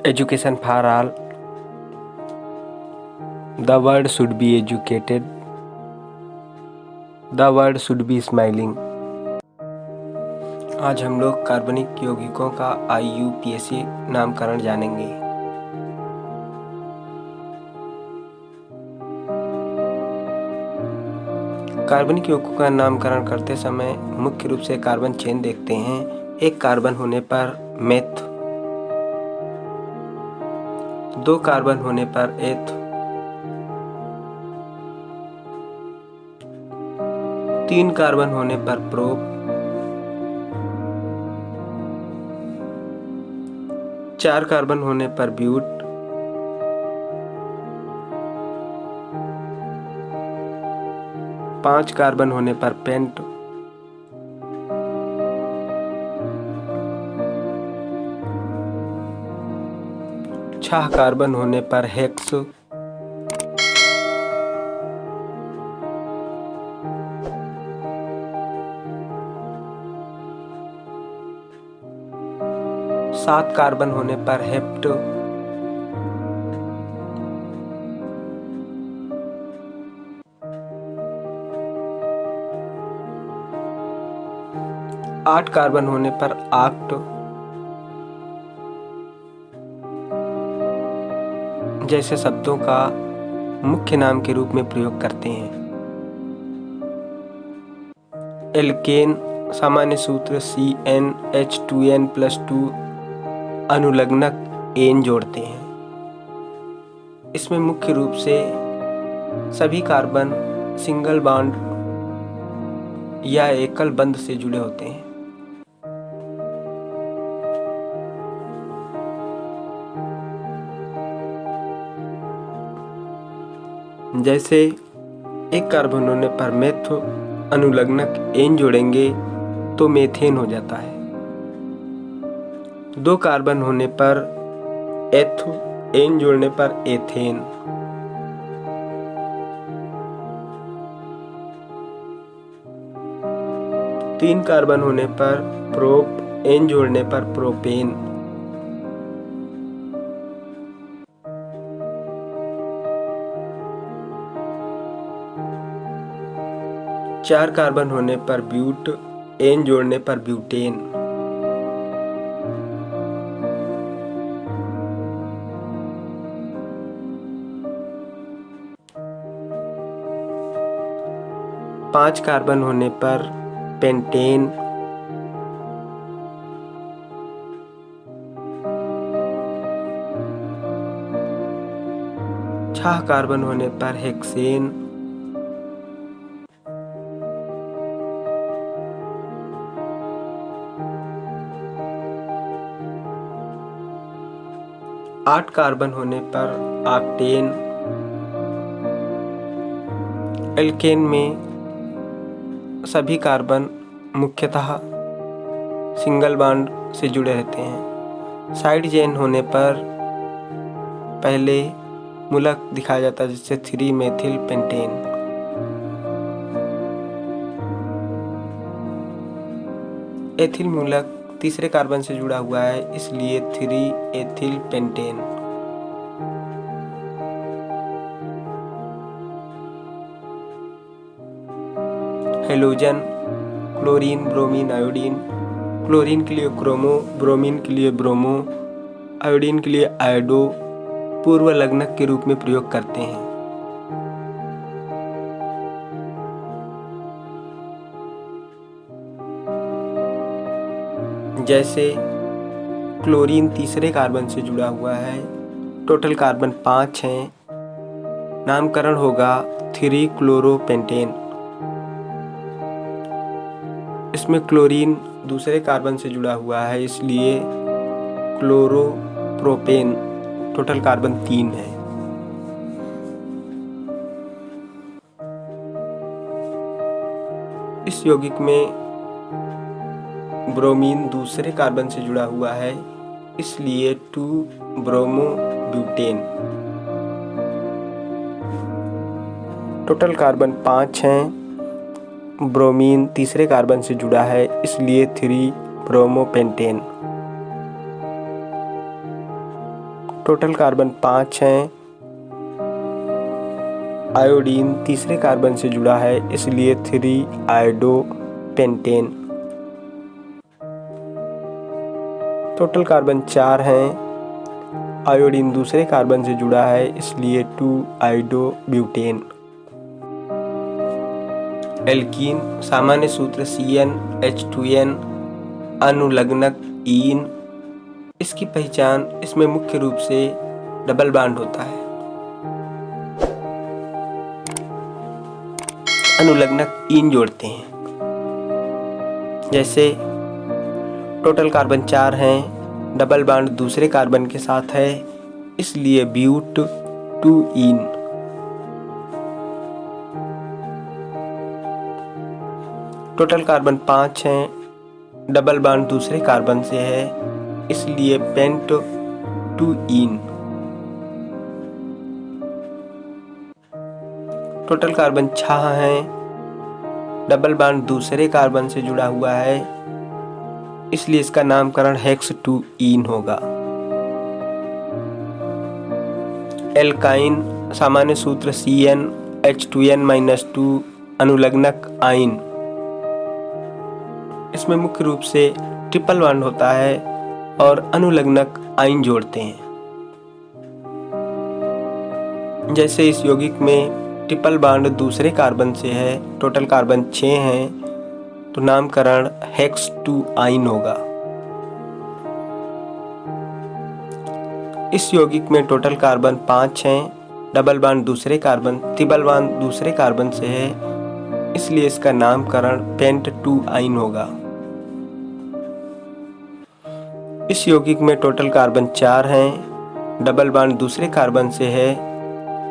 Education for all. The world should be educated. The world should be smiling. आज हम लोग कार्बनिक यौगिकों का IUPAC नामकरण जानेंगे। कार्बनिक यौगिकों का नामकरण करते समय मुख्य रूप से कार्बन चेन देखते हैं। एक कार्बन होने पर मेथ, दो कार्बन होने पर एथ, तीन कार्बन होने पर प्रोप, चार कार्बन होने पर ब्यूट, पांच कार्बन होने पर पेंट, छह कार्बन होने पर हेक्स, सात कार्बन होने पर हेप्ट, आठ कार्बन होने पर आक्ट, जैसे शब्दों का मुख्य नाम के रूप में प्रयोग करते हैं। एल्केन सामान्य सूत्र CnH2n+2 अनुलग्नक एन जोड़ते हैं। इसमें मुख्य रूप से सभी कार्बन सिंगल बॉन्ड या एकल बंध से जुड़े होते हैं। जैसे एक कार्बन होने पर मेथ अनुलग्नक एन जोड़ेंगे तो मेथेन हो जाता है। दो कार्बन होने पर एथ एन जोड़ने पर एथेन, तीन कार्बन होने पर प्रोप एन जोड़ने पर प्रोपेन, चार कार्बन होने पर ब्यूट एन जोड़ने पर ब्यूटेन, पांच कार्बन होने पर पेंटेन, छह कार्बन होने पर हेक्सेन, आठ कार्बन होने पर ऑक्टेन। एल्केन में सभी कार्बन मुख्यतः सिंगल बॉन्ड से जुड़े रहते हैं। साइड चेन होने पर पहले मूलक दिखाया जाता है, जैसे 3 मेथिल पेंटेन। एथिल मूलक तीसरे कार्बन से जुड़ा हुआ है, इसलिए 3 ethyl pentane. Halogen chlorine, bromine, iodine. Chlorine के लिए क्रोमो, ब्रोमीन के लिए ब्रोमो, आयोडीन के लिए आयोडो पूर्व लग्नक के रूप में प्रयोग करते हैं। जैसे क्लोरीन तीसरे कार्बन से जुड़ा हुआ है, टोटल कार्बन 5 हैं, नामकरण होगा 3 क्लोरोपेंटेन। इसमें क्लोरीन दूसरे कार्बन से जुड़ा हुआ है, इसलिए क्लोरोप्रोपेन। टोटल कार्बन 3 है। इस यौगिक में ब्रोमीन दूसरे कार्बन से जुड़ा हुआ है, इसलिए 2 ब्रोमो ब्यूटेन। टोटल कार्बन 5 हैं। ब्रोमीन तीसरे कार्बन से जुड़ा है, इसलिए 3 ब्रोमोपेंटेन। टोटल कार्बन 5 हैं। आयोडीन तीसरे कार्बन से जुड़ा है, इसलिए 3 आयोडोपेंटेन। टोटल कार्बन 4 हैं। आयोडीन दूसरे कार्बन से जुड़ा है, इसलिए 2 आयोडोब्यूटेन। एल्कीन सामान्य सूत्र CnH2n अनुलग्नक ईन। इसकी पहचान, इसमें मुख्य रूप से डबल बॉन्ड होता है। अनुलग्नक ईन जोड़ते हैं। जैसे टोटल कार्बन 4 हैं, डबल बॉन्ड दूसरे कार्बन के साथ है, इसलिए ब्यूट 2 ईन। टोटल कार्बन 5 हैं, डबल बॉन्ड दूसरे कार्बन से है, इसलिए पेंट 2 ईन। टोटल कार्बन 6 हैं, डबल बॉन्ड दूसरे कार्बन से जुड़ा हुआ है, इसलिए इसका नामकरण हेक्स 2 ईन होगा। एल्काइन सामान्य सूत्र CnH2n-2 अनुलग्नक आइन। इसमें मुख्य रूप से ट्रिपल बॉन्ड होता है और अनुलग्नक आइन जोड़ते हैं। जैसे इस यौगिक में ट्रिपल बॉन्ड दूसरे कार्बन से है, टोटल कार्बन 6 हैं, तो नामकरण हेक्स 2 आइन होगा। इस यौगिक में टोटल कार्बन 5 हैं, डबल बॉन्ड दूसरे कार्बन, ट्रिपल बॉन्ड दूसरे कार्बन से है, इसलिए इसका नामकरण पेंट 2 आइन होगा। इस यौगिक में टोटल कार्बन 4 हैं, डबल बॉन्ड दूसरे कार्बन से है,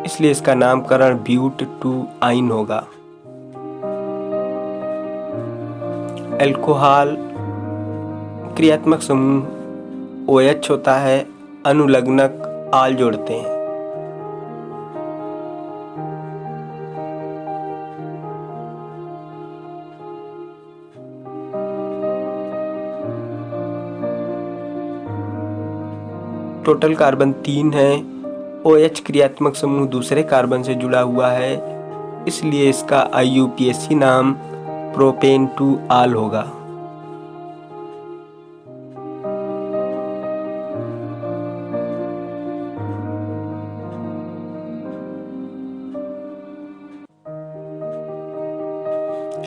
इसलिए इसका नामकरण ब्यूट 2 आइन होगा। अल्कोहल क्रियात्मक समूह OH होता है, अनुलग्नक आल जोड़ते हैं। टोटल कार्बन 3 है। OH क्रियात्मक समूह दूसरे कार्बन से जुड़ा हुआ है, इसलिए इसका IUPAC नाम प्रोपेन 2 आल होगा।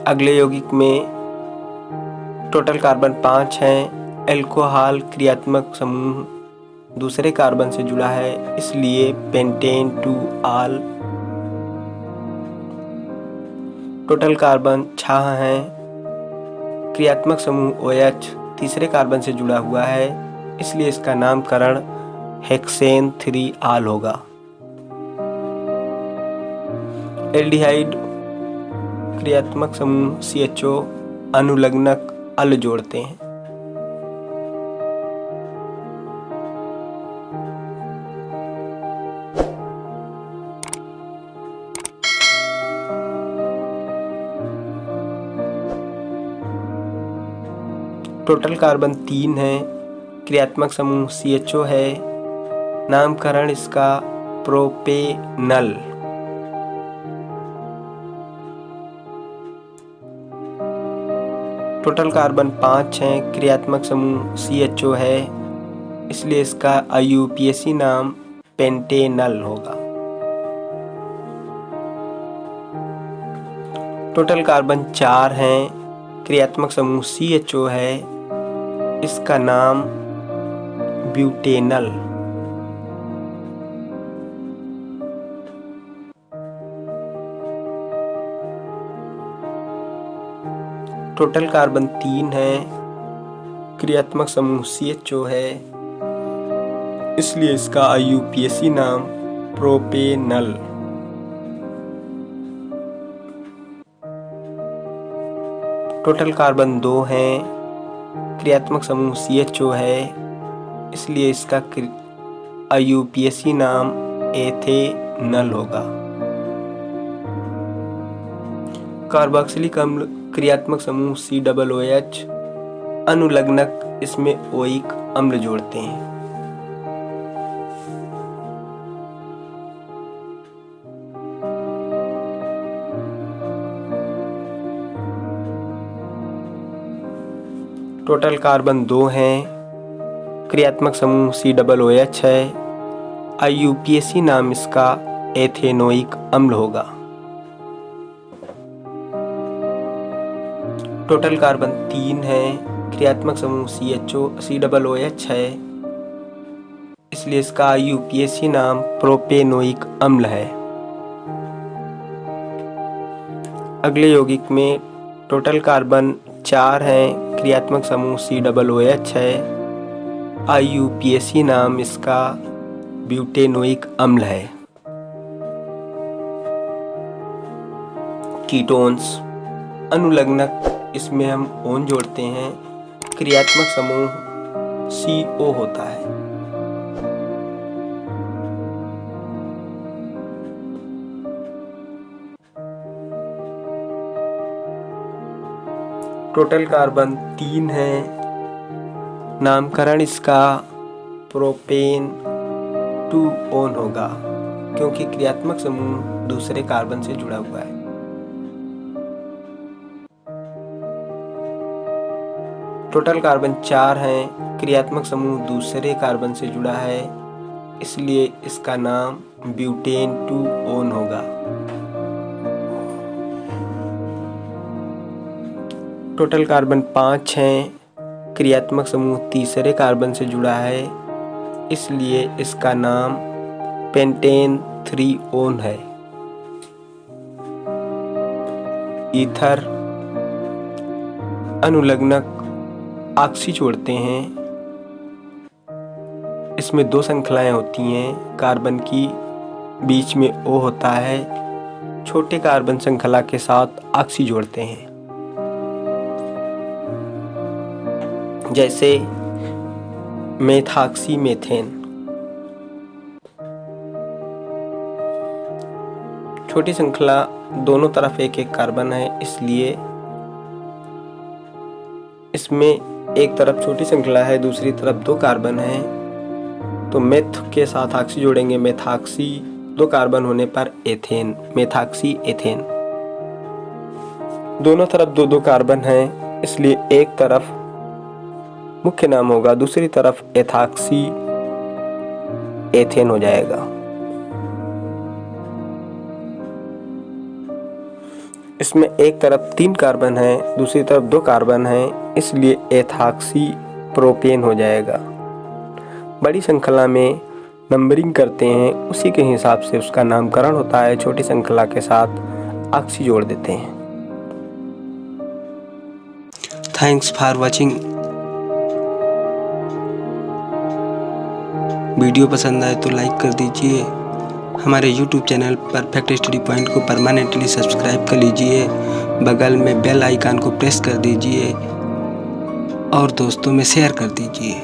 अगले यौगिक में टोटल कार्बन 5 हैं। अल्कोहल क्रियात्मक समूह दूसरे कार्बन से जुड़ा है, इसलिए पेंटेन 2 आल। टोटल कार्बन 6 हैं। क्रियात्मक समूह OH तीसरे कार्बन से जुड़ा हुआ है, इसलिए इसका नामकरण हेक्सेन 3 आल होगा। एल्डिहाइड क्रियात्मक समूह CHO अनुलग्नक अल जोड़ते हैं। टोटल कार्बन 3 है। क्रियात्मक समूह CHO है, नामकरण इसका प्रोपेनल। टोटल कार्बन 5 हैं। क्रियात्मक समूह CHO है, इसलिए इसका IUPAC नाम पेंटेनल होगा। टोटल कार्बन 4 हैं। क्रियात्मक समूह CHO है, इसका नाम ब्यूटेनल। टोटल कार्बन 3 है। क्रियात्मक समूह CHO है, इसलिए इसका IUPAC नाम प्रोपेनल। टोटल कार्बन 2 हैं। क्रियात्मक समूह CHO है, इसलिए इसका IUPAC नाम एथेनल होगा। कार्बोक्सिलिक अम्ल क्रियात्मक समूह COOH अनुलग्नक इसमें ओइक अम्ल जोड़ते हैं। टोटल कार्बन 2 हैं। क्रियात्मक समूह COOH है। IUPAC नाम इसका एथेनोइक अम्ल होगा। टोटल कार्बन 3 है। क्रियात्मक समूह COOH है, इसलिए इसका IUPAC नाम प्रोपेनोइक अम्ल है। अगले यौगिक में टोटल कार्बन 4 हैं। क्रियात्मक समूह COOH है। IUPAC नाम इसका ब्यूटेनोइक अम्ल है। कीटोन्स अनुलग्नक, इसमें हम ओन जोड़ते हैं। क्रियात्मक समूह CO होता है। टोटल कार्बन 3 है। नामकरण इसका प्रोपेन 2 ओन होगा, क्योंकि क्रियात्मक समूह दूसरे कार्बन से जुड़ा हुआ है। टोटल कार्बन 4 हैं। क्रियात्मक समूह दूसरे कार्बन से जुड़ा है, इसलिए इसका नाम ब्यूटेन 2 ओन होगा। टोटल कार्बन 5 हैं। क्रियात्मक समूह तीसरे कार्बन से जुड़ा है, इसलिए इसका नाम पेंटेन 3 ओन है। ईथर अनुलग्नक ऑक्सी जोड़ते हैं। इसमें 2 श्रृंखलाएं होती हैं। कार्बन की बीच में O होता है। छोटे कार्बन श्रृंखला के साथ ऑक्सी जोड़ते हैं, जैसे मेथॉक्सी मेथेन। छोटी श्रृंखला दोनों तरफ एक एक कार्बन है, इसलिए इसमें एक तरफ छोटी श्रृंखला है, दूसरी तरफ 2 कार्बन है, तो मेथ के साथ ऑक्सी जोड़ेंगे। मेथॉक्सी 2 कार्बन होने पर एथेन, मेथॉक्सी एथेन। दोनों तरफ 2-2 कार्बन है, इसलिए एक तरफ मुख्य नाम होगा, दूसरी तरफ एथॉक्सी एथेन हो जाएगा। इसमें एक तरफ 3 कार्बन है, दूसरी तरफ 2 कार्बन है, इसलिए एथॉक्सी प्रोपेन हो जाएगा। बड़ी श्रृंखला में नंबरिंग करते हैं, उसी के हिसाब से उसका नामकरण होता है। छोटी श्रृंखला के साथ ऑक्सी जोड़ देते हैं। Thanks for watching. वीडियो पसंद आए तो लाइक कर दीजिए। हमारे YouTube channel perfect study point को परमानेंटली सब्सक्राइब कर लीजिए। बगल में बेल आइकन को प्रेस कर दीजिए और दोस्तों में शेयर कर दीजिए।